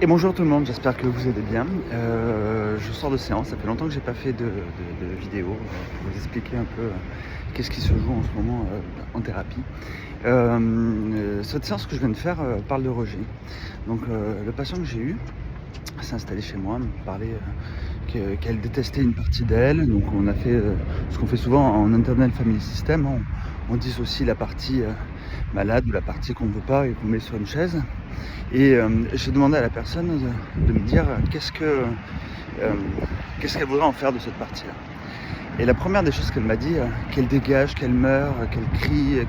Et bonjour tout le monde, j'espère que vous allez bien. Je sors de séance, ça fait longtemps que j'ai pas fait de vidéo pour vous expliquer un peu qu'est-ce qui se joue en ce moment en thérapie. Cette séance que je viens de faire parle de rejet. Donc le patient que j'ai eu s'est installé chez moi, me parlait qu'elle détestait une partie d'elle. Donc on a fait ce qu'on fait souvent en Internal Family System, hein. On dissocie la partie malade ou la partie qu'on ne veut pas et qu'on met sur une chaise. Et j'ai demandé à la personne de me dire qu'est-ce qu'elle voudrait en faire de cette partie-là. Et la première des choses qu'elle m'a dit, qu'elle dégage, qu'elle meure, qu'elle crie,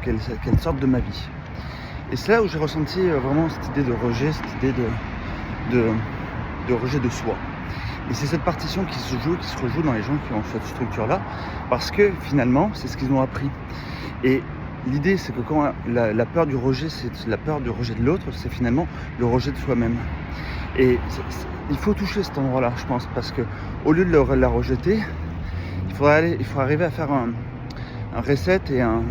qu'elle sorte de ma vie. Et c'est là où j'ai ressenti vraiment cette idée de rejet, cette idée de rejet de soi. Et c'est cette partition qui se rejoue dans les gens qui ont cette structure-là, parce que finalement, c'est ce qu'ils ont appris. Et l'idée, c'est que quand la peur du rejet, c'est la peur du rejet de l'autre, c'est finalement le rejet de soi-même. Et il faut toucher cet endroit-là, je pense, parce que au lieu de la rejeter, il faut arriver à faire un reset et un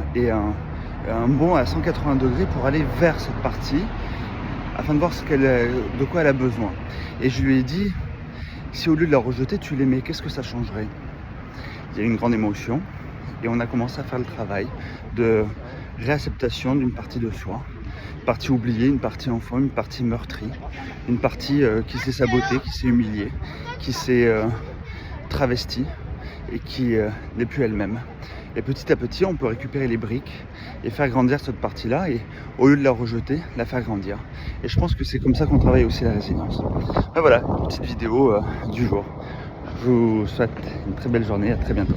bond à 180 degrés pour aller vers cette partie, afin de voir de quoi elle a besoin. Et je lui ai dit, si au lieu de la rejeter, tu l'aimais, qu'est-ce que ça changerait? Il y a eu une grande émotion et on a commencé à faire le travail de réacceptation d'une partie de soi, une partie oubliée, une partie enfant, une partie meurtrie, une partie qui s'est sabotée, qui s'est humiliée, qui s'est travestie et qui n'est plus elle-même. Et petit à petit, on peut récupérer les briques et faire grandir cette partie-là, et au lieu de la rejeter, la faire grandir. Et je pense que c'est comme ça qu'on travaille aussi la résilience. Ben voilà, une petite vidéo du jour. Je vous souhaite une très belle journée, à très bientôt.